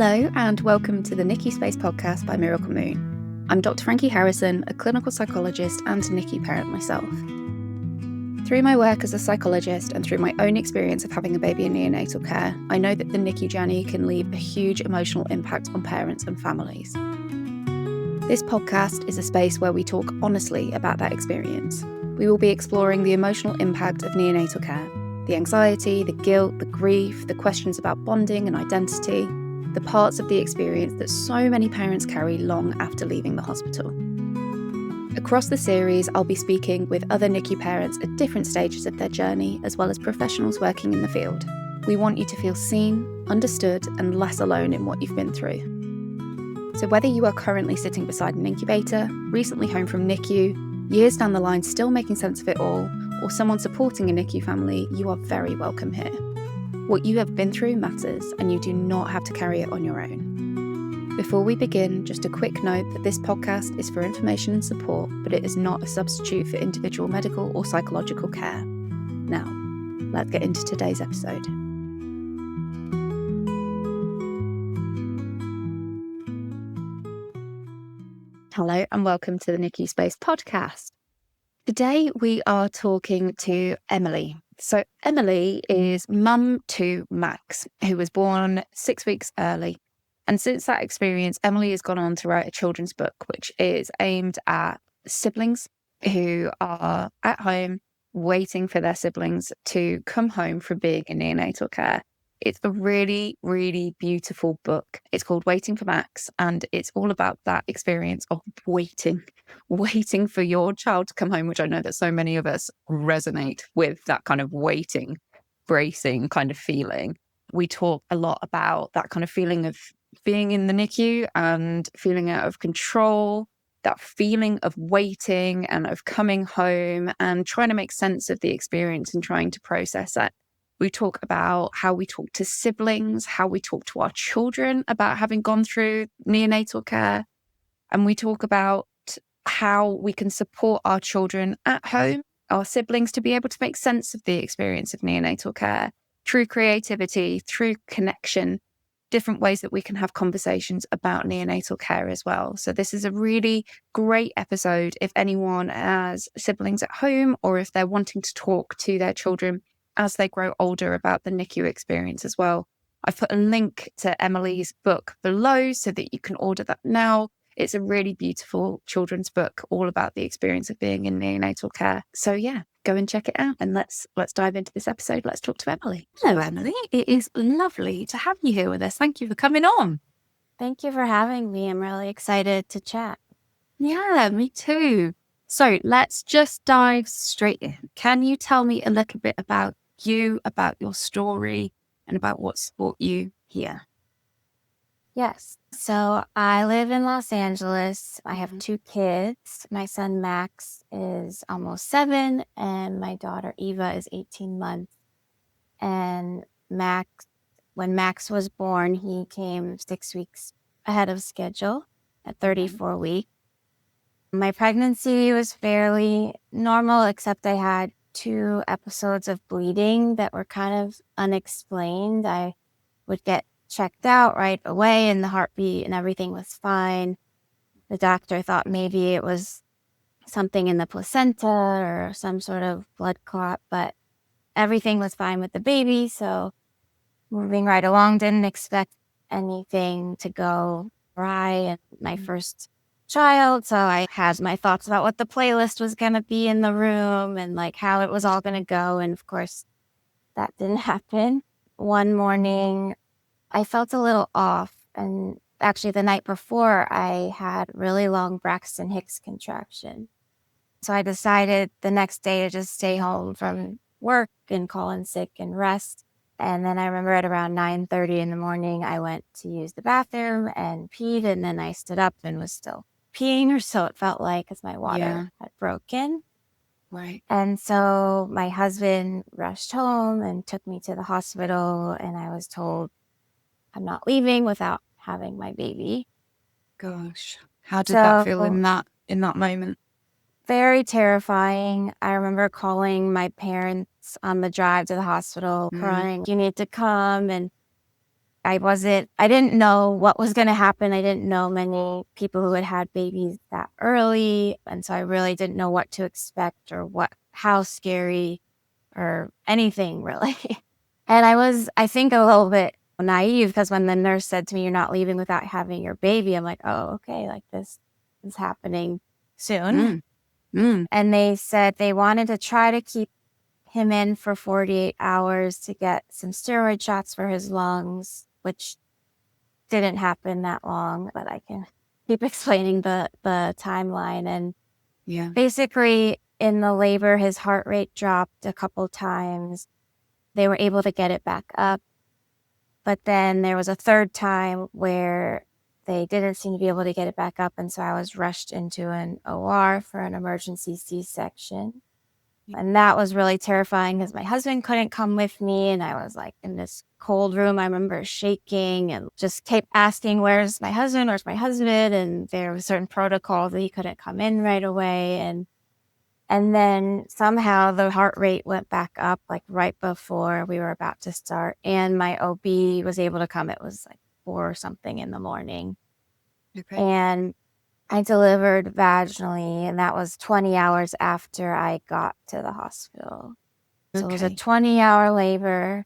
Hello and welcome to the NICU Space podcast by Miracle Moon. I'm Dr. Frankie Harrison, a clinical psychologist and NICU parent myself. Through my work as a psychologist and through my own experience of having a baby in neonatal care, I know that the NICU journey can leave a huge emotional impact on parents and families. This podcast is a space where we talk honestly about that experience. We will be exploring the emotional impact of neonatal care, the anxiety, the guilt, the grief, the questions about bonding and identity, the parts of the experience that so many parents carry long after leaving the hospital. Across the series, I'll be speaking with other NICU parents at different stages of their journey, as well as professionals working in the field. We want you to feel seen, understood, and less alone in what you've been through. So whether you are currently sitting beside an incubator, recently home from NICU, years down the line still making sense of it all, or someone supporting a NICU family, you are very welcome here. What you have been through matters, and you do not have to carry it on your own. Before we begin, just a quick note that this podcast is for information and support, but it is not a substitute for individual medical or psychological care. Now, let's get into today's episode. Hello and welcome to the NICU Space podcast. Today we are talking to Emily. So Emily is mum to Max, who was born 6 weeks early. And since that experience, Emily has gone on to write a children's book, which is aimed at siblings who are at home waiting for their siblings to come home from being in neonatal care. It's a really, really beautiful book. It's called Waiting for Max, and it's all about that experience of waiting for your child to come home, which I know that so many of us resonate with, that kind of waiting, bracing kind of feeling. We talk a lot about that kind of feeling of being in the NICU and feeling out of control, that feeling of waiting and of coming home and trying to make sense of the experience and trying to process it. We talk about how we talk to siblings, how we talk to our children about having gone through neonatal care. And we talk about how we can support our children at home, our siblings, to be able to make sense of the experience of neonatal care through creativity, through connection, different ways that we can have conversations about neonatal care as well. So this is a really great episode if anyone has siblings at home or if they're wanting to talk to their children as they grow older about the NICU experience as well. I've put a link to Emily's book below so that you can order that now. It's a really beautiful children's book all about the experience of being in neonatal care. So yeah, go and check it out and let's dive into this episode. Let's talk to Emily. Hello, Emily. It is lovely to have you here with us. Thank you for coming on. Thank you for having me. I'm really excited to chat. Yeah, me too. So let's just dive straight in. Can you tell me a little bit about you, about your story, and about what's brought you here? Yes. So I live in Los Angeles. I have 2 kids. My son Max is almost 7, and my daughter Eva is 18 months. And when Max was born, he came 6 weeks ahead of schedule at 34 weeks. My pregnancy was fairly normal, except I had 2 episodes of bleeding that were kind of unexplained. I would get checked out right away and the heartbeat and everything was fine. The doctor thought maybe it was something in the placenta or some sort of blood clot, but everything was fine with the baby. So moving right along, didn't expect anything to go awry. And my first child, so I had my thoughts about what the playlist was going to be in the room and like how it was all going to go. And of course, that didn't happen. One morning, I felt a little off. And actually, the night before, I had really long Braxton Hicks contraction. So I decided the next day to just stay home from work and call in sick and rest. And then I remember at around 9:30 in the morning, I went to use the bathroom and peed. And then I stood up and was still peeing, or so it felt like, because my water had broken. Right. And so my husband rushed home and took me to the hospital, and I was told I'm not leaving without having my baby. Gosh, how did that feel in that moment? Very terrifying. I remember calling my parents on the drive to the hospital, crying, "You need to come." And I didn't know what was going to happen. I didn't know many people who had had babies that early. And so I really didn't know what to expect or how scary or anything really. And I think, a little bit naive because when the nurse said to me, "You're not leaving without having your baby," I'm like, "Oh, okay, like this is happening soon." Mm. Mm. And they said they wanted to try to keep him in for 48 hours to get some steroid shots for his lungs, which didn't happen that long, but I can keep explaining the timeline. And Yeah. basically, in the labor, his heart rate dropped a couple times. They were able to get it back up. But then there was a third time where they didn't seem to be able to get it back up. And so I was rushed into an OR for an emergency C-section. And that was really terrifying because my husband couldn't come with me. And I was like in this cold room. I remember shaking and just kept asking, "Where's my husband? Where's my husband?" And there was certain protocols that he couldn't come in right away. And then somehow the heart rate went back up like right before we were about to start. And my OB was able to come. It was like 4 or something in the morning. Okay. And I delivered vaginally, and that was 20 hours after I got to the hospital. So it was a Okay. 20-hour labor.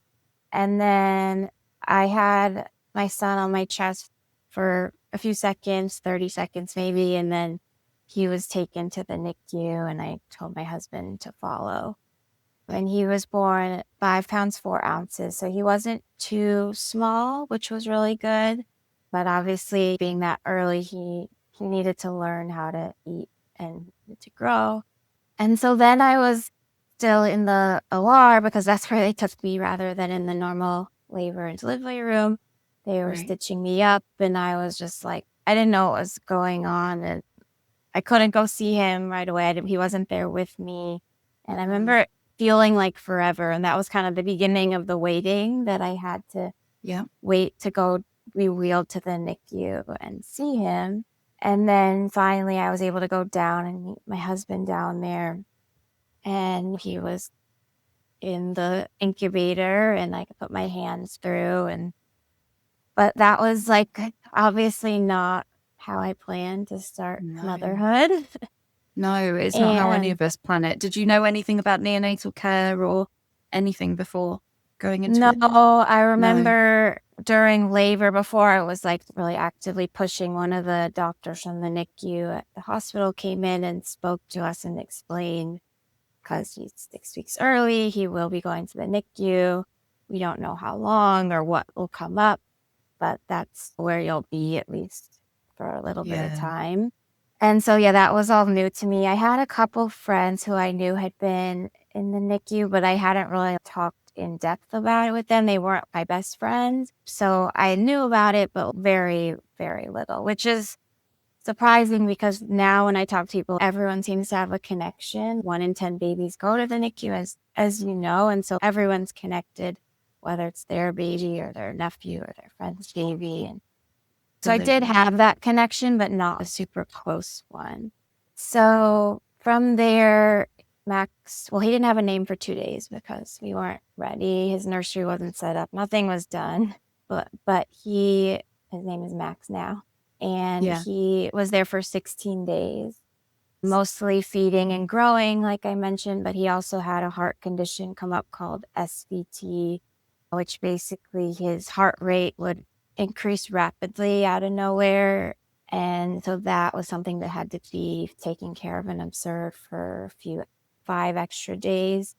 And then I had my son on my chest for a few seconds, 30 seconds maybe. And then he was taken to the NICU, and I told my husband to follow. And he was born 5 pounds, 4 ounces. So he wasn't too small, which was really good. But obviously, being that early, he needed to learn how to eat and to grow. And so then I was still in the OR because that's where they took me rather than in the normal labor and delivery room. They were Right. stitching me up, and I was just like, I didn't know what was going on. And I couldn't go see him right away. He wasn't there with me. And I remember it feeling like forever. And that was kind of the beginning of the waiting that I had to Yeah. wait to go be wheeled to the NICU and see him. And then finally I was able to go down and meet my husband down there. And he was in the incubator and I could put my hands through. But that was like obviously not how I planned to start No. motherhood. No, it's not how any And of us plan it. Did you know anything about neonatal care or anything before going into no, it? I No. remember during labor before I was like really actively pushing, one of the doctors from the NICU at the hospital came in and spoke to us and explained, because he's 6 weeks early, he will be going to the NICU. We don't know how long or what will come up, but that's where you'll be at least for a little bit of Yeah. time. And so, yeah, that was all new to me. I had a couple friends who I knew had been in the NICU, but I hadn't really talked in depth about it with them. They weren't my best friends. So I knew about it, but very, very little, which is surprising because now when I talk to people, everyone seems to have a connection. 1 in 10 babies go to the NICU, as you know. And so everyone's connected, whether it's their baby or their nephew or their friend's baby. And so I did Absolutely. have that connection, but not a super close one. So from there, Max, well, he didn't have a name for 2 days because we weren't ready. His nursery wasn't set up. Nothing was done. But his name is Max now. And Yeah. he was there for 16 days, mostly feeding and growing, like I mentioned, but he also had a heart condition come up called SVT, which basically his heart rate would increase rapidly out of nowhere. And so that was something that had to be taken care of and observed for 5 extra days.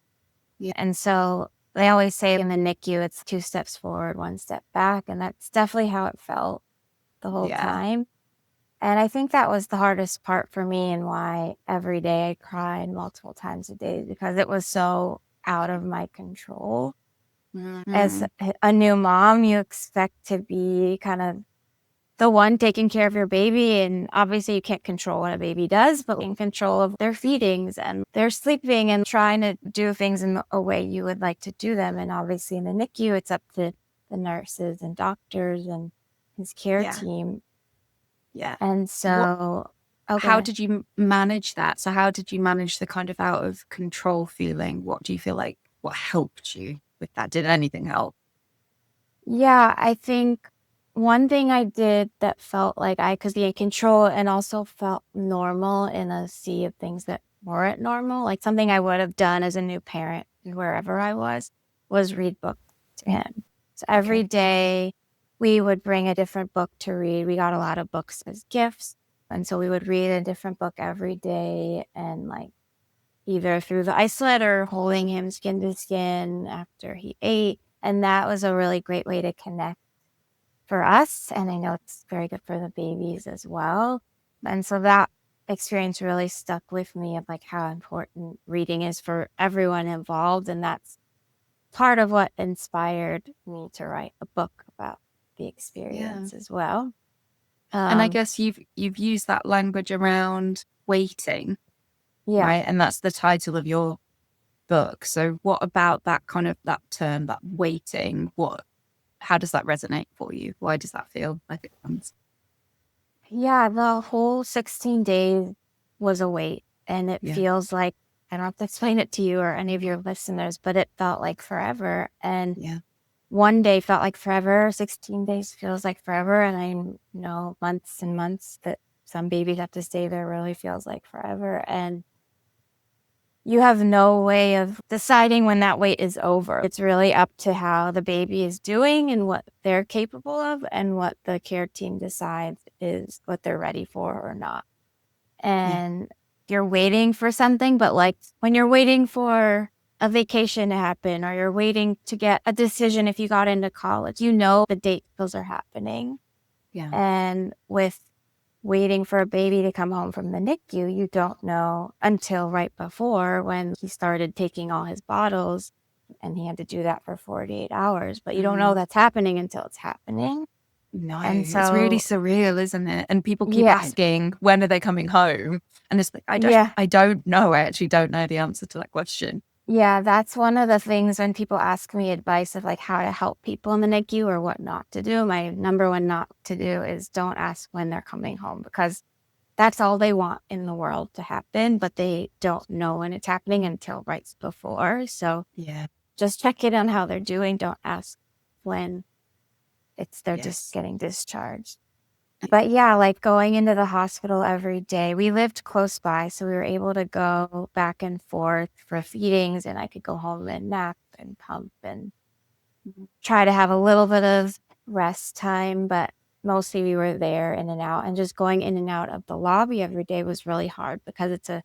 Yeah. And so they always say in the NICU, it's 2 steps forward, 1 step back. And that's definitely how it felt the whole Yeah. time. And I think that was the hardest part for me and why every day I cried multiple times a day because it was so out of my control. As Mm. a new mom, you expect to be kind of the one taking care of your baby. And obviously, you can't control what a baby does, but in control of their feedings and their sleeping and trying to do things in a way you would like to do them. And obviously, in the NICU, it's up to the nurses and doctors and his care Yeah. team. Yeah. And What, so, how okay. did you manage that? So how did you manage the kind of out of control feeling? What do you feel like, what helped you with that? Did anything help? Yeah, I think one thing I did that felt like I could be in control and also felt normal in a sea of things that weren't normal, like something I would have done as a new parent wherever I was read books to him. So every Okay. day we would bring a different book to read. We got a lot of books as gifts. And so we would read a different book every day and like either through the isolate or holding him skin to skin after he ate. And that was a really great way to connect for us. And I know it's very good for the babies as well. And so that experience really stuck with me of like how important reading is for everyone involved. And that's part of what inspired me to write a book about the Yeah. experience as well. And I Um, guess you've used that language around waiting, yeah. right? And that's the title of your book. So what about that kind of that term, that waiting? How does that resonate for you? Why does that feel like it comes? Yeah, the whole 16 days was a wait, and it Yeah. feels like I don't have to explain it to you or any of your listeners, but it felt like forever. And Yeah. one day felt like forever. 16 days feels like forever. And I know months and months that some babies have to stay there really feels like forever. And you have no way of deciding when that wait is over. It's really up to how the baby is doing and what they're capable of and what the care team decides is what they're ready for or not. Yeah. And you're waiting for something, but like when you're waiting for a vacation to happen or you're waiting to get a decision if you got into college, you know the date those are happening. Yeah. And with waiting for a baby to come home from the NICU, you don't know until right before when he started taking all his bottles and he had to do that for 48 hours. But you don't know Mm. that's happening until it's happening. No, And it's really so, surreal, isn't it? And people keep yeah, asking, when are they coming home? And it's like, yeah. I don't know. I actually don't know the answer to that question. Yeah, that's one of the things when people ask me advice of like how to help people in the NICU or what not to do. My number one not to do is don't ask when they're coming home because that's all they want in the world to happen, but they don't know when it's happening until right before. So Yeah. just check in on how they're doing. Don't ask when they're just Yes. getting discharged. Yeah. But yeah, like going into the hospital every day. We lived close by, so we were able to go back and forth for feedings, and I could go home and nap and pump and Mhm. try to have a little bit of rest time. But mostly we were there in and out, and just going in and out of the lobby every day was really hard because it's a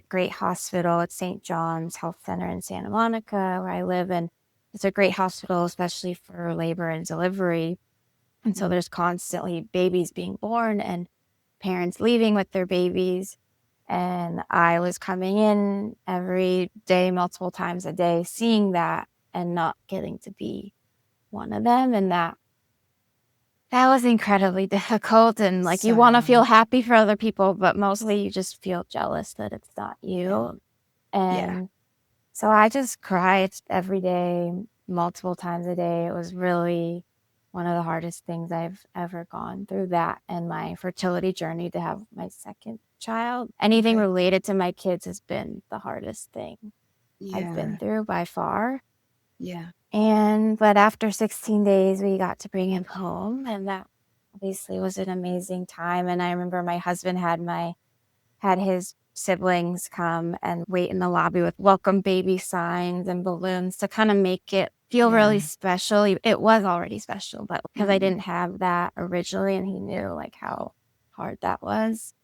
great hospital. It's St. John's Health Center in Santa Monica, where I live, and it's a great hospital, especially for labor and delivery. And so Mm. there's constantly babies being born and parents leaving with their babies. And I was coming in every day, multiple times a day, seeing that and not getting to be one of them. And that was incredibly difficult. And like you want to feel So, happy for other people, but mostly you just feel jealous that it's not yeah. you. Yeah. And so I just cried every day, multiple times a day. It was really one of the hardest things I've ever gone through, that and my fertility journey to have my second child. Anything Okay. related to my kids has been the hardest thing I've been Yeah. through by far. Yeah. But after 16 days, we got to bring him home, and that obviously was an amazing time. And I remember my husband had his siblings come and wait in the lobby with welcome baby signs and balloons to kind of make it feel really Yeah. special. It was already special, but because I Mm. didn't have that originally and he knew like how hard that was.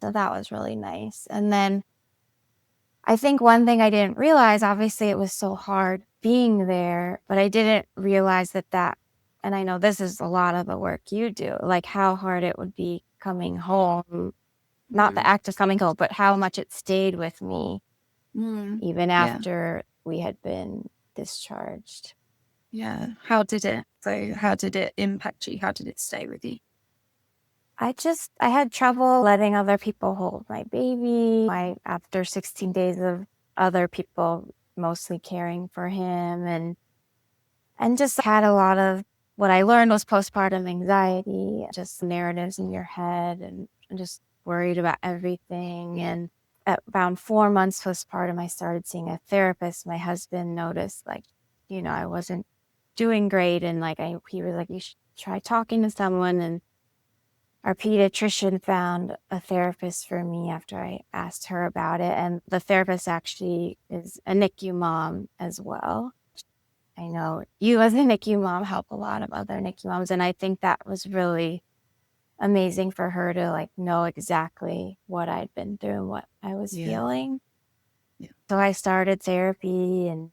So that was really nice. And then I think one thing I didn't realize, obviously it was so hard being there, but I didn't realize and I know this is a lot of the work you do, like how hard it would be coming home, not the Mm. act of coming home, but how much it stayed with me Mm. even Yeah. after we had been discharged. Yeah. How did it impact you? How did it stay with you? I had trouble letting other people hold my baby. After 16 days of other people mostly caring for him and just had a lot of what I learned was postpartum anxiety, just narratives in your head and just worried about everything. And at around 4 months postpartum, I started seeing a therapist. My husband noticed, like, I wasn't doing great. And like, he was like, you should try talking to someone. And our pediatrician found a therapist for me after I asked her about it. And the therapist actually is a NICU mom as well. I know you as a NICU mom help a lot of other NICU moms. And I think that was really amazing for her to like know exactly what I'd been through and what I was feeling. Yeah. So I started therapy and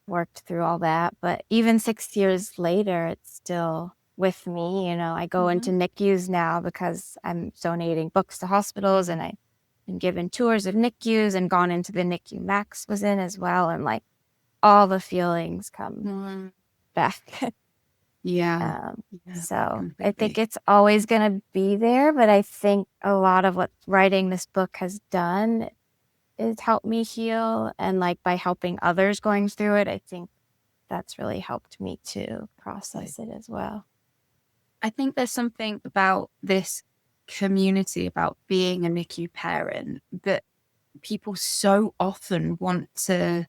worked through all that. But even 6 years later, it's still with me. I go into NICUs now because I'm donating books to hospitals, and I've been given tours of NICUs and gone into the NICU Max was in as well. And like all the feelings come back. Yeah. So I think Completely. it's always going to be there, but I think a lot of what writing this book has done is helped me heal. And like by helping others going through it, I think that's really helped me to process it as well. I think there's something about this community, about being a NICU parent, that people so often want to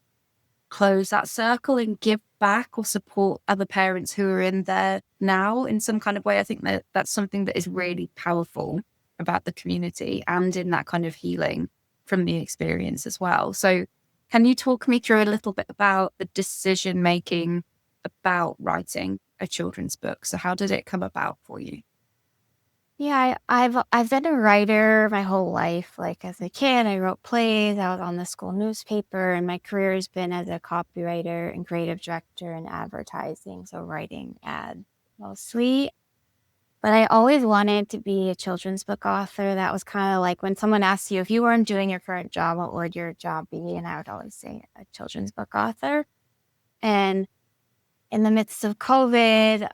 close that circle and give back or support other parents who are in there now in some kind of way. I think that that's something that is really powerful about the community and in that kind of healing from the experience as well. So can you talk me through a little bit about the decision making about writing a children's book? So how did it come about for you? Yeah, I've been a writer my whole life. Like as a kid, I wrote plays. I was on the school newspaper, and my career has been as a copywriter and creative director in advertising, so writing ads mostly. But I always wanted to be a children's book author. That was kind of like when someone asks you if you weren't doing your current job, what would your job be? And I would always say a children's book author. And in the midst of COVID,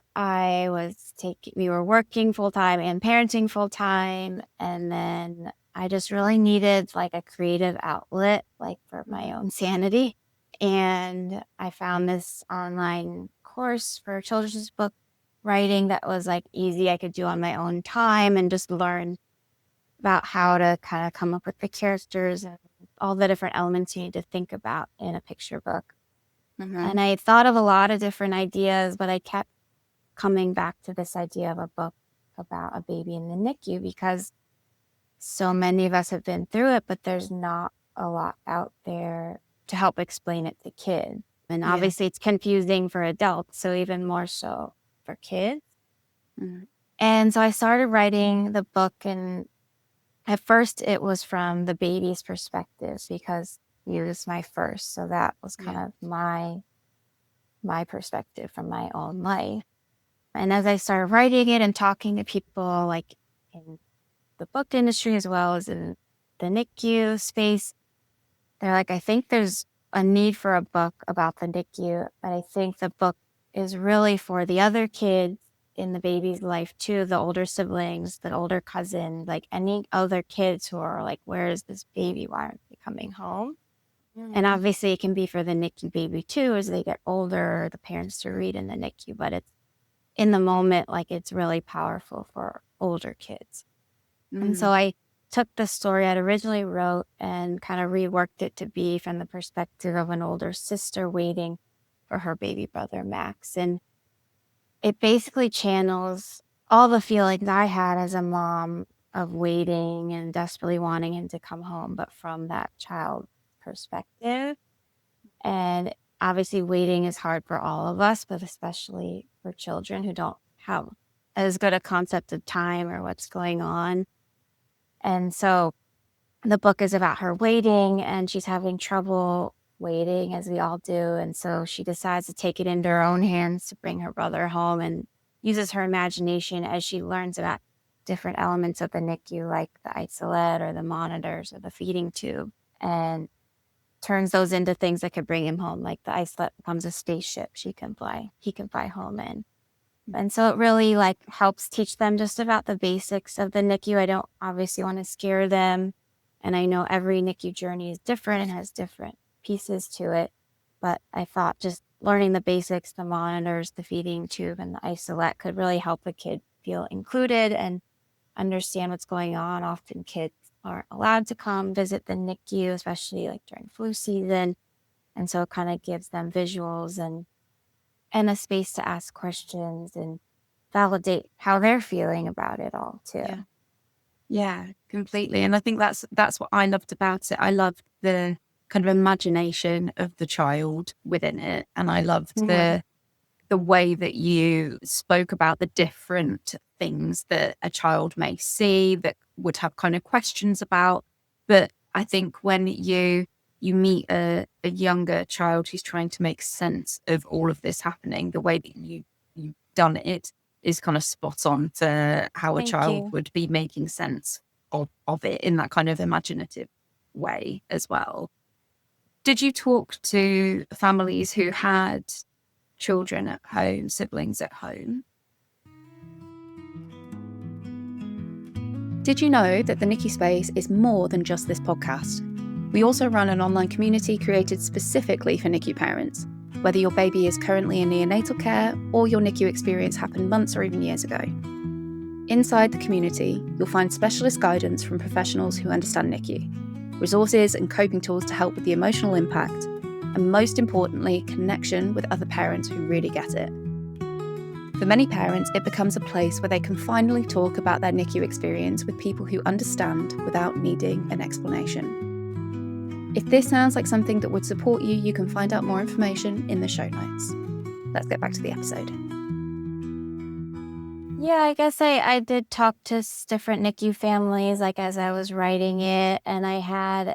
we were working full time and parenting full time. And then I just really needed like a creative outlet, like for my own sanity. And I found this online course for children's book writing that was like easy. I could do on my own time and just learn about how to kind of come up with the characters and all the different elements you need to think about in a picture book. And I thought of a lot of different ideas, but I kept coming back to this idea of a book about a baby in the NICU because so many of us have been through it, but there's not a lot out there to help explain it to kids. And obviously it's confusing for adults, so even more so for kids. And so I started writing the book, and at first it was from the baby's perspective because he was my first. So that was kind of my perspective from my own life. And as I started writing it and talking to people like in the book industry as well as in the NICU space, they're like, I think there's a need for a book about the NICU, but I think the book is really for the other kids in the baby's life too, the older siblings, the older cousin, like any other kids who are like, where is this baby? Why aren't they coming home? And obviously it can be for the NICU baby too, as they get older, the parents to read in the NICU, but it's in the moment, like it's really powerful for older kids. And so I took the story I'd originally wrote and kind of reworked it to be from the perspective of an older sister waiting for her baby brother, Max. And it basically channels all the feelings I had as a mom of waiting and desperately wanting him to come home, but from that child perspective. And obviously waiting is hard for all of us, but especially for children who don't have as good a concept of time or what's going on. And so the book is about her waiting, and she's having trouble waiting, as we all do. And so she decides to take it into her own hands to bring her brother home, and uses her imagination as she learns about different elements of the NICU, like the isolette or the monitors or the feeding tube, and turns those into things that could bring him home. Like the isolette becomes a spaceship he can fly home in. And so it really like helps teach them just about the basics of the NICU. I don't obviously want to scare them. And I know every NICU journey is different and has different pieces to it. But I thought just learning the basics, the monitors, the feeding tube, and the isolette could really help a kid feel included and understand what's going on. Often kids aren't allowed to come visit the NICU, especially like during flu season. And so it kind of gives them visuals. And and a space to ask questions and validate how they're feeling about it all too. Yeah, completely. And I think that's what I loved about it. I loved the kind of imagination of the child within it. And I loved the way that you spoke about the different things that a child may see that would have kind of questions about. But I think when you meet a younger child who's trying to make sense of all of this happening, the way that you've done it is kind of spot on to how a Thank child you. would be making sense of it in that kind of imaginative way as well. Did you talk to families who had children at home, siblings at home? Did you know that the NICU Space is more than just this podcast? We also run an online community created specifically for NICU parents, whether your baby is currently in neonatal care or your NICU experience happened months or even years ago. Inside the community, you'll find specialist guidance from professionals who understand NICU, resources and coping tools to help with the emotional impact, and most importantly, connection with other parents who really get it. For many parents, it becomes a place where they can finally talk about their NICU experience with people who understand without needing an explanation. If this sounds like something that would support you, you can find out more information in the show notes. Let's get back to the episode. Yeah, I guess I did talk to different NICU families, like as I was writing it, and I had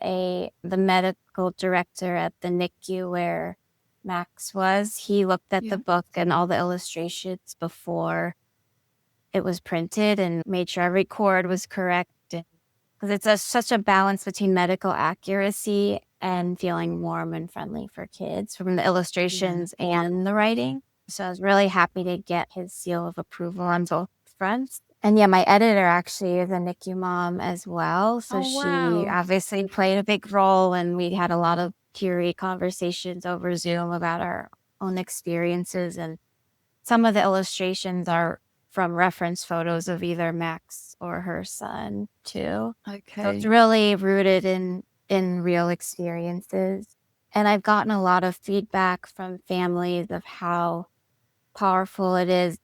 the medical director at the NICU where Max was. He looked at the book and all the illustrations before it was printed and made sure every chord was correct. Because it's such a balance between medical accuracy and feeling warm and friendly for kids from the illustrations and the writing. So I was really happy to get his seal of approval on both fronts. And yeah, my editor actually is a NICU mom as well. So she obviously played a big role, and we had a lot of teary conversations over Zoom about our own experiences. And some of the illustrations are from reference photos of either Max or her son too. Okay. So it's really rooted in real experiences. And I've gotten a lot of feedback from families of how powerful it is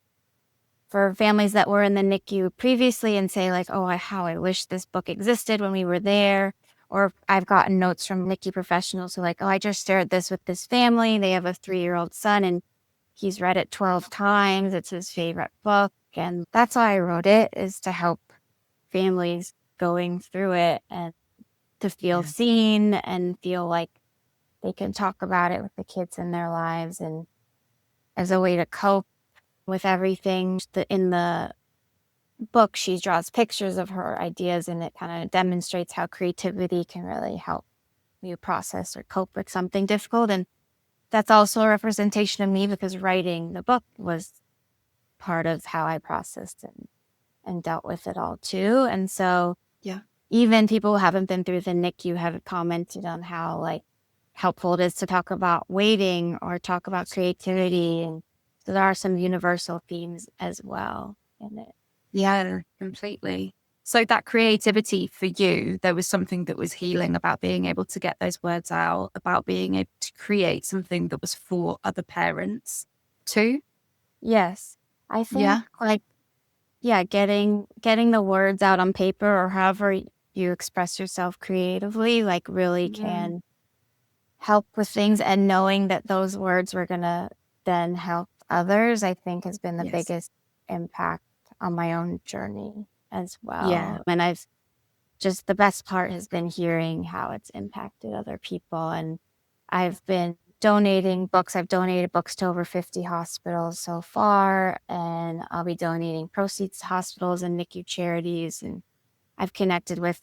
for families that were in the NICU previously and say like, oh, how I wish this book existed when we were there. Or I've gotten notes from NICU professionals who are like, oh, I just shared this with this family. They have a 3-year-old son and he's read it 12 times. It's his favorite book. And that's why I wrote it, is to help families going through it and to feel seen and feel like they can talk about it with the kids in their lives, and as a way to cope with everything. In the book, she draws pictures of her ideas, and it kind of demonstrates how creativity can really help you process or cope with something difficult. And that's also a representation of me, because writing the book was part of how I processed and dealt with it all too. And so even people who haven't been through the NICU have commented on how like helpful it is to talk about waiting or talk about creativity. And so there are some universal themes as well in it. Yeah, completely. So that creativity for you, there was something that was healing about being able to get those words out, about being able to create something that was for other parents too. Yes. I think getting the words out on paper or however you express yourself creatively, like really can help with things. And knowing that those words were going to then help others, I think has been the biggest impact on my own journey as well. Yeah. And the best part has been hearing how it's impacted other people. And I've been donating books. I've donated books to over 50 hospitals so far, and I'll be donating proceeds to hospitals and NICU charities. And I've connected with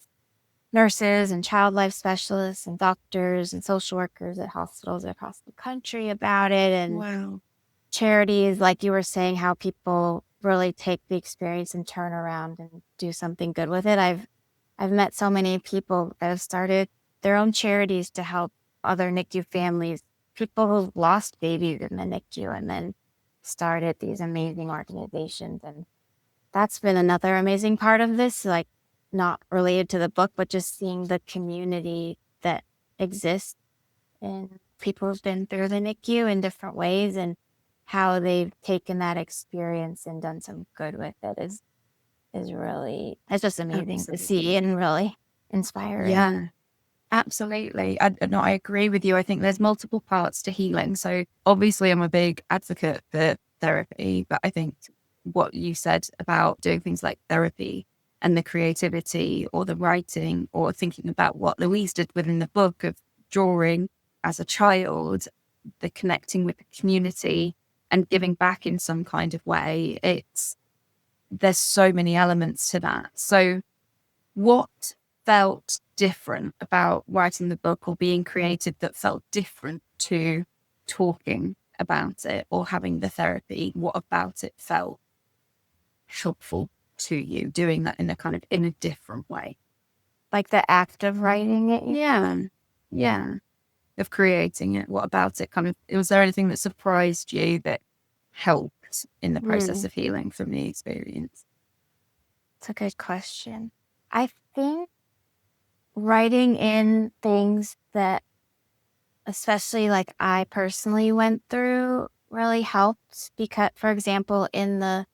nurses and child life specialists and doctors and social workers at hospitals across the country about it. And charities, like you were saying, how people really take the experience and turn around and do something good with it. I've met so many people that have started their own charities to help other NICU families, people who've lost babies in the NICU, and then started these amazing organizations. And that's been another amazing part of this, like not related to the book, but just seeing the community that exists in people who've been through the NICU in different ways. And how they've taken that experience and done some good with it is really, it's just amazing to see and really inspiring. Yeah, absolutely. I agree with you. I think there's multiple parts to healing. So obviously I'm a big advocate for therapy, but I think what you said about doing things like therapy and the creativity or the writing or thinking about what Louise did within the book of drawing as a child, the connecting with the community and giving back in some kind of way, there's so many elements to that. So what felt different about writing the book or being creative that felt different to talking about it or having the therapy? What about it felt helpful to you, doing that in a different way? Like the act of writing it? Yeah. Of creating it. What about it was there anything that surprised you that helped in the process of healing from the experience? It's a good question. I think writing in things that, especially like I personally went through, really helped because, for example, in the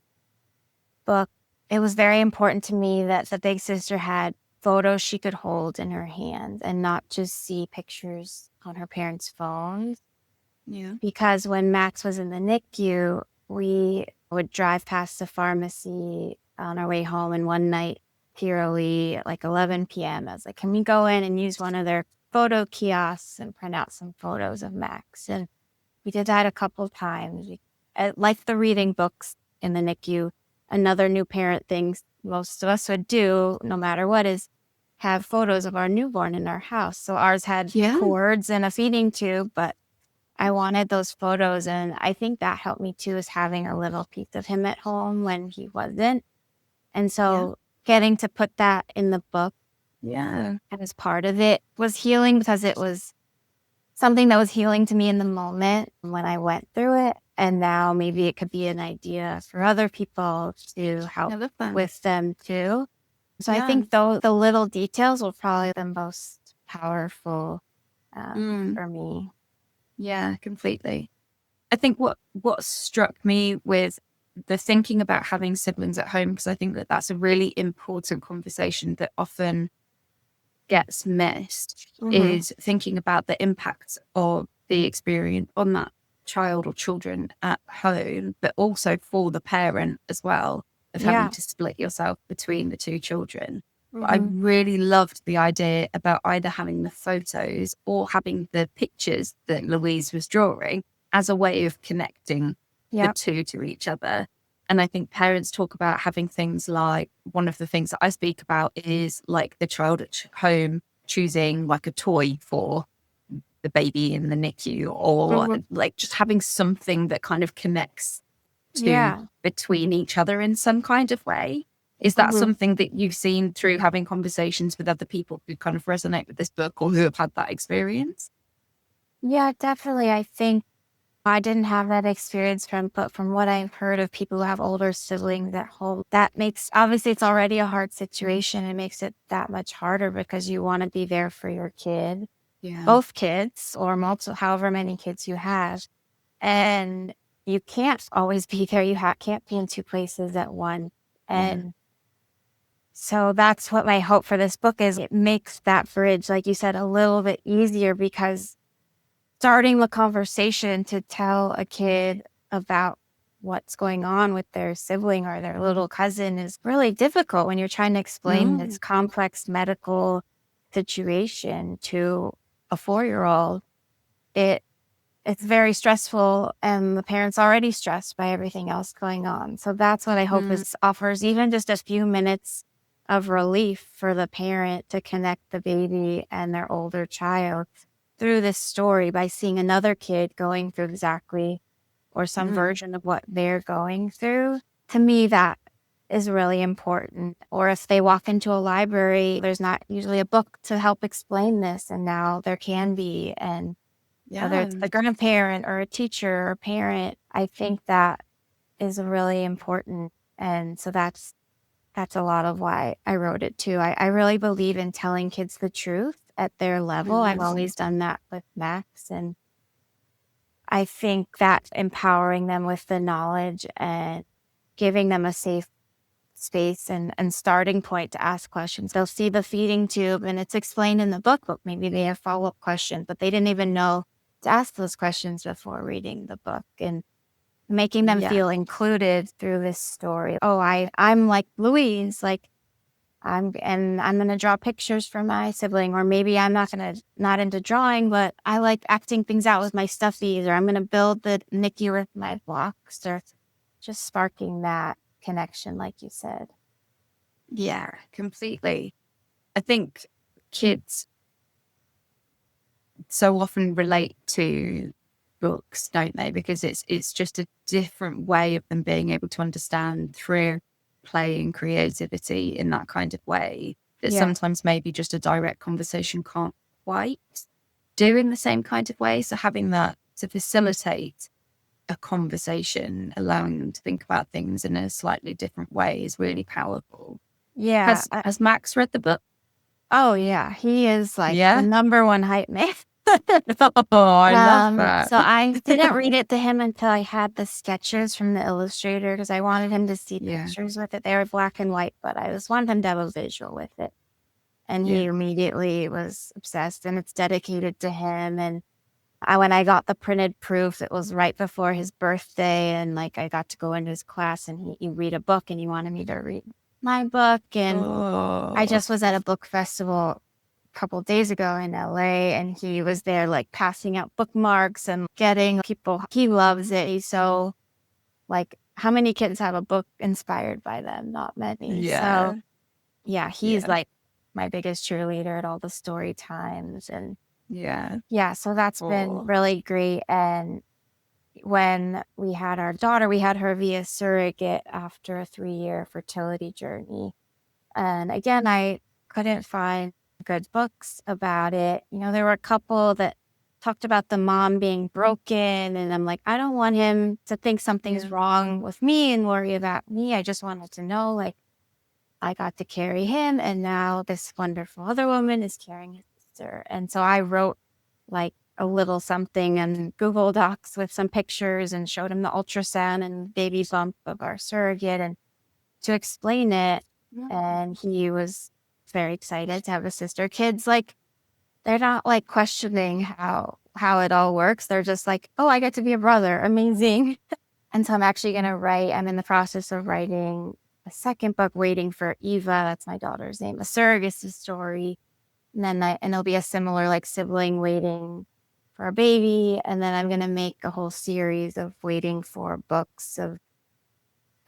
book, it was very important to me that the big sister had photos she could hold in her hand and not just see pictures on her parents' phones. Yeah. Because when Max was in the NICU, we would drive past the pharmacy on our way home, and one night, eerily, at like 11 p.m., I was like, can we go in and use one of their photo kiosks and print out some photos of Max? And we did that a couple of times. Like the reading books in the NICU, another new parent thing most of us would do, no matter what, is have photos of our newborn in our house. So ours had cords and a feeding tube, but I wanted those photos. And I think that helped me too, is having a little piece of him at home when he wasn't. And so getting to put that in the book as part of it was healing, because it was something that was healing to me in the moment when I went through it. And now maybe it could be an idea for other people to help with them too. So I think though the little details were probably the most powerful for me. Yeah, completely. I think what struck me with the thinking about having siblings at home, because I think that that's a really important conversation that often gets missed, is thinking about the impact of the experience on that child or children at home, but also for the parent as well, of having to split yourself between the two children. I really loved the idea about either having the photos or having the pictures that Louise was drawing as a way of connecting the two to each other. And I think parents talk about having things like, one of the things that I speak about is like the child at home choosing like a toy for the baby in the NICU, or like just having something that kind of connects between each other in some kind of way. Is that something that you've seen through having conversations with other people who kind of resonate with this book or who have had that experience? Yeah, definitely. I think I didn't have that experience but from what I've heard of people who have older siblings at home, that makes, obviously it's already a hard situation. It makes it that much harder because you want to be there for your kid, both kids or multiple, however many kids you have. And you can't always be there. You can't be in two places at once. And so that's what my hope for this book is. It makes that bridge, like you said, a little bit easier, because starting the conversation to tell a kid about what's going on with their sibling or their little cousin is really difficult when you're trying to explain this complex medical situation to a 4-year-old. It's very stressful, and the parent's already stressed by everything else going on. So that's what I hope is offers even just a few minutes of relief for the parent to connect the baby and their older child through this story by seeing another kid going through exactly or some version of what they're going through. To me, that is really important. Or if they walk into a library, there's not usually a book to help explain this, and now there can be. And whether it's a grandparent or a teacher or a parent, I think that is really important. And so that's a lot of why I wrote it too. I really believe in telling kids the truth at their level. I've always done that with Max, and I think that empowering them with the knowledge and giving them a safe space and starting point to ask questions. They'll see the feeding tube and it's explained in the book, but maybe they have follow-up questions, but they didn't even know to ask those questions before reading the book, and making them feel included through this story. Oh, I'm like Louise, like I'm going to draw pictures for my sibling, or maybe I'm not into drawing, but I like acting things out with my stuffies, or I'm going to build the NICU with my blocks, or just sparking that connection, like you said. Yeah, completely. I think kids so often relate to books, don't they? Because it's just a different way of them being able to understand through play and creativity in that kind of way that sometimes maybe just a direct conversation can't quite do in the same kind of way. So having that to facilitate a conversation, allowing them to think about things in a slightly different way is really powerful. Yeah. Has Max read the book? Oh, yeah. He is like the Yeah. number one hype man. Oh, I love that. So I didn't read it to him until I had the sketches from the illustrator, because I wanted him to see pictures with it. They were black and white, but I just wanted him to have a visual with it. And he immediately was obsessed, and it's dedicated to him. And when I got the printed proof, it was right before his birthday, and like I got to go into his class, and he read a book, and he wanted me to read my book. And I just was at a book festival a couple of days ago in LA, and he was there like passing out bookmarks and getting people. He loves it. He's so like, how many kids have a book inspired by them? Not many. So yeah, he's like my biggest cheerleader at all the story times. And so that's been really great. And when we had our daughter, we had her via surrogate after a 3-year fertility journey. And again, I couldn't find good books about it. You know, there were a couple that talked about the mom being broken, and I'm like, I don't want him to think something's wrong with me and worry about me. I just wanted to know, like, I got to carry him, and now this wonderful other woman is carrying his sister. And so I wrote like a little something in Google Docs with some pictures and showed him the ultrasound and baby bump of our surrogate, and to explain it. And he was very excited to have a sister. Kids, like, they're not like questioning how it all works. They're just like, oh, I get to be a brother. Amazing. And so I'm actually going to I'm in the process of writing a second book, waiting for Eva, that's my daughter's name, a surrogacy story. And then and it'll be a similar like sibling waiting for a baby. And then I'm going to make a whole series of waiting for books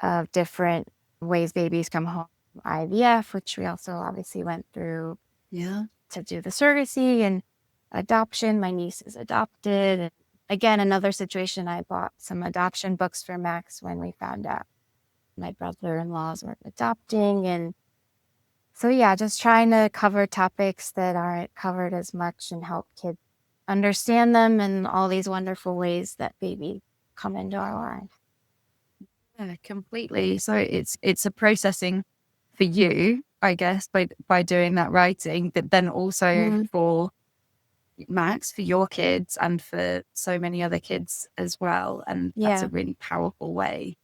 of different ways babies come home. IVF, which we also obviously went through to do the surrogacy, and adoption. My niece is adopted. And again, another situation, I bought some adoption books for Max when we found out my brother-in-laws were adopting. And so, yeah, just trying to cover topics that aren't covered as much and help kids understand them and all these wonderful ways that babies come into our lives. Yeah, completely. So it's a processing for you, I guess, by doing that writing, but then also for Max, for your kids, and for so many other kids as well. And that's a really powerful way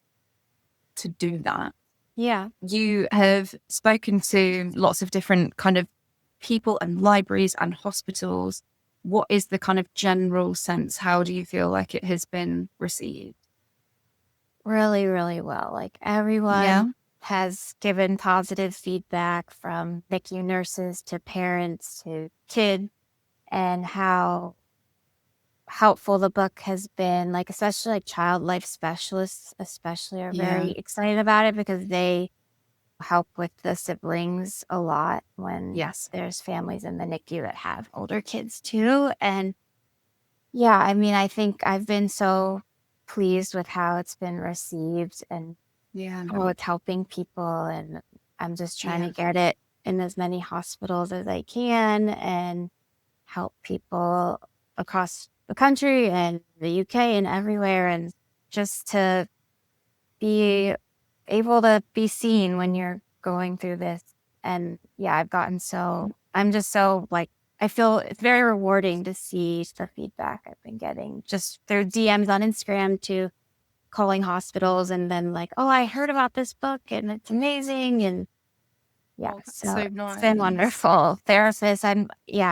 to do that. Yeah. You have spoken to lots of different kind of people and libraries and hospitals. What is the kind of general sense? How do you feel like it has been received? Really, really well. Like, everyone has given positive feedback, from NICU nurses to parents to kids, and how helpful the book has been. Like, especially like child life specialists especially are very excited about it, because they help with the siblings a lot when there's families in the NICU that have older kids too. And yeah, I mean, I think I've been so pleased with how it's been received and how it's helping people. And I'm just trying to get it in as many hospitals as I can and help people across the country and the UK and everywhere. And just to be able to be seen when you're going through this. And yeah, I'm just so like I feel it's very rewarding to see the feedback I've been getting just through DMs on Instagram to calling hospitals and then like, oh, I heard about this book and it's amazing. And yeah, Oh, that's so so it's been nice. wonderful. Therapists,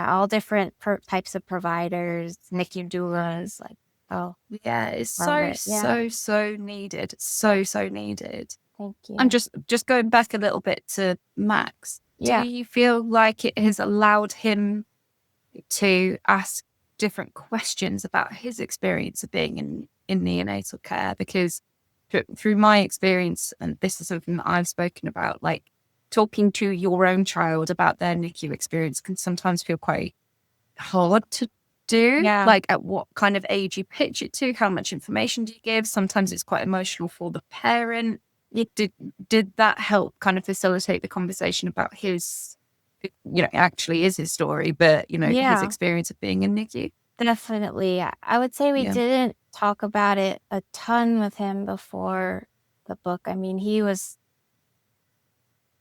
all different types of providers, NICU doulas, like, oh, Yeah, it's love so, it. Yeah, so needed. So needed. thank And you. just going back a little bit to Max, do Yeah. you feel like it has allowed him to ask different questions about his experience of being in neonatal care? Because through my experience, and this is something that I've spoken about, like talking to your own child about their NICU experience can sometimes feel quite hard to do. Yeah. Like at what kind of age you pitch it to, how much information do you give? Sometimes it's quite emotional for the parent. Did that help kind of facilitate the conversation about his, actually is his story, but his Yeah. experience of being in NICU? Definitely. I would say we Yeah. didn't talk about it a ton with him before the book. I mean, he was,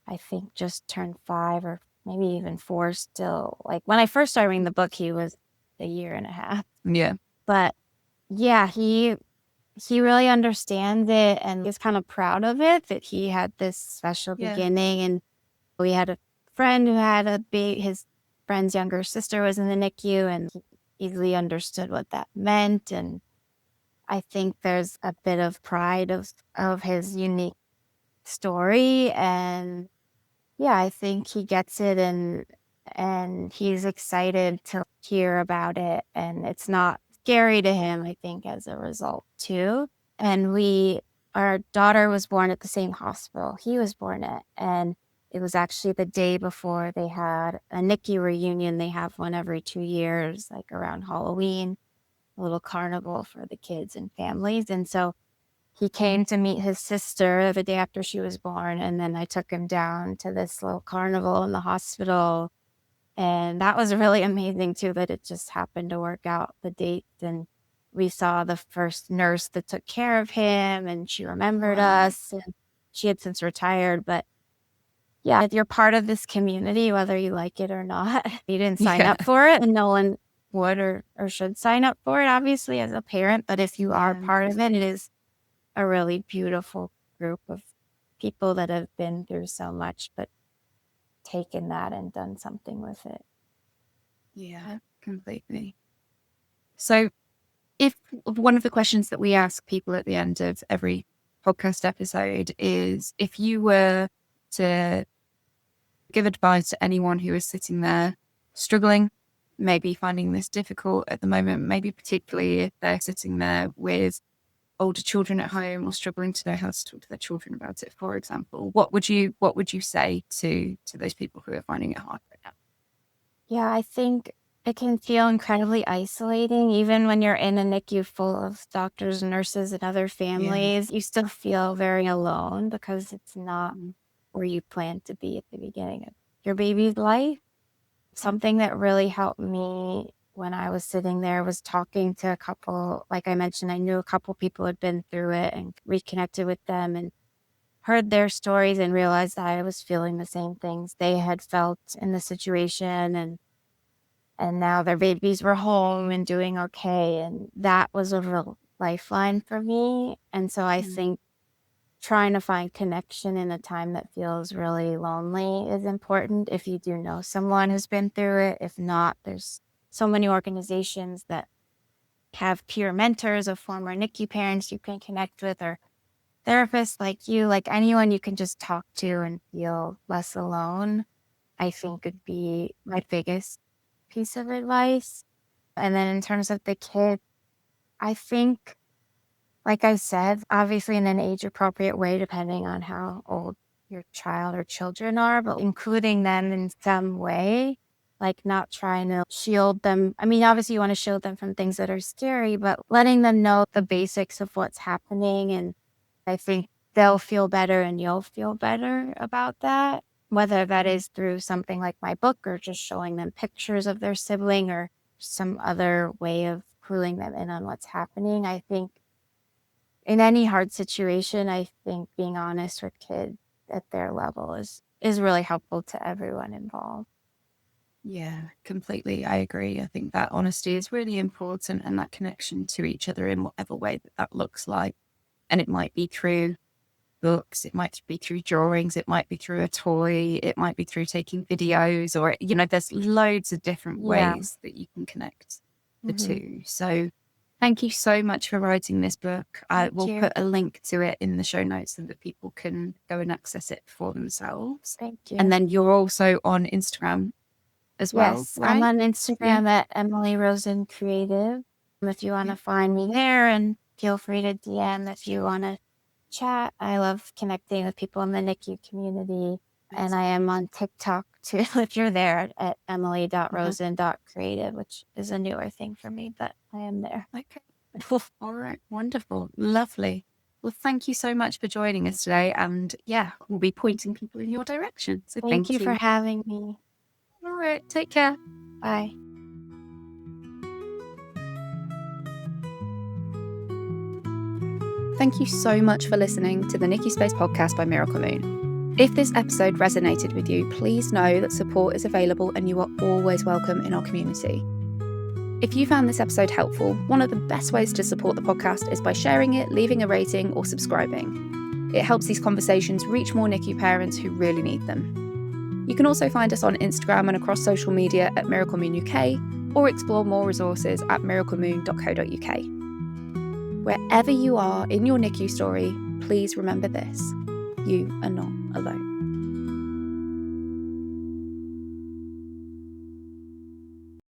I think, just turned 5 or maybe even 4 still. Like when I first started reading the book, he was a year and a half. Yeah. But yeah, he really understands it and is kind of proud of it that he had this special Yeah. beginning. And we had a friend who had his friend's younger sister was in the NICU and he easily understood what that meant. And I think there's a bit of pride of his unique story. And yeah, I think he gets it and he's excited to hear about it. And it's not scary to him, I think, as a result too. And our daughter was born at the same hospital he was born at. And it was actually the day before they had a NICU reunion. They have one every 2 years, like around Halloween, a little carnival for the kids and families. And so he came to meet his sister the day after she was born. And then I took him down to this little carnival in the hospital. And that was really amazing too, that it just happened to work out the date. And we saw the first nurse that took care of him and she remembered Wow. us. And she had since retired. But yeah, you're part of this community, whether you like it or not. You didn't sign Yeah. up for it and no one would or should sign up for it, obviously, as a parent. But if you are Yeah. part of it, it is a really beautiful group of people that have been through so much, but taken that and done something with it. Yeah, completely. So if one of the questions that we ask people at the end of every podcast episode is, if you were to give advice to anyone who is sitting there struggling, maybe finding this difficult at the moment, maybe particularly if they're sitting there with older children at home or struggling to know how to talk to their children about it, for example, what would you say to those people who are finding it hard right now? Yeah, I think it can feel incredibly isolating, even when you're in a NICU full of doctors, nurses, and other Yeah. families. You still feel very alone because it's not Mm. where you plan to be at the beginning of your baby's life. Something that really helped me when I was sitting there was talking to a couple. Like I mentioned, I knew a couple people had been through it and reconnected with them and heard their stories and realized that I was feeling the same things they had felt in the situation. And now their babies were home and doing okay. And that was a real lifeline for me. And so I Mm. think trying to find connection in a time that feels really lonely is important if you do know someone who's been through it. If not, there's so many organizations that have peer mentors of former NICU parents you can connect with, or therapists like you, like anyone you can just talk to and feel less alone, I think would be my biggest piece of advice. And then in terms of the kid, I think, like I said, obviously in an age appropriate way, depending on how old your child or children are, but including them in some way, like not trying to shield them. I mean, obviously you want to shield them from things that are scary, but letting them know the basics of what's happening. And I think they'll feel better and you'll feel better about that, whether that is through something like my book or just showing them pictures of their sibling or some other way of cluing them in on what's happening. I think in any hard situation, I think being honest with kids at their level is really helpful to everyone involved. Yeah, completely. I agree. I think that honesty is really important, and that connection to each other in whatever way that looks like. And it might be through books, it might be through drawings, it might be through a toy, it might be through taking videos, or, there's loads of different Yeah. ways that you can connect the Mm-hmm. two. So thank you so much for writing this book. I will put a link to it in the show notes so that people can go and access it for themselves. Thank you. And then you're also on Instagram as well, Yes, right? I'm on Instagram at Emily Rosen Creative. If you want to find me there, and feel free to DM if you want to chat. I love connecting with people in the NICU community. And I am on TikTok too, if you're there, at emily.rosen.creative, which is a newer thing for me, but I am there. Okay. All right. Wonderful. Lovely. Well, thank you so much for joining us today. And yeah, we'll be pointing people in your direction. So Thank you for having me. All right. Take care. Bye. Thank you so much for listening to the NICU Space podcast by Miracle Moon. If this episode resonated with you, please know that support is available and you are always welcome in our community. If you found this episode helpful, one of the best ways to support the podcast is by sharing it, leaving a rating, or subscribing. It helps these conversations reach more NICU parents who really need them. You can also find us on Instagram and across social media at Miracle Moon UK, or explore more resources at miraclemoon.co.uk. Wherever you are in your NICU story, please remember this: you are not alone.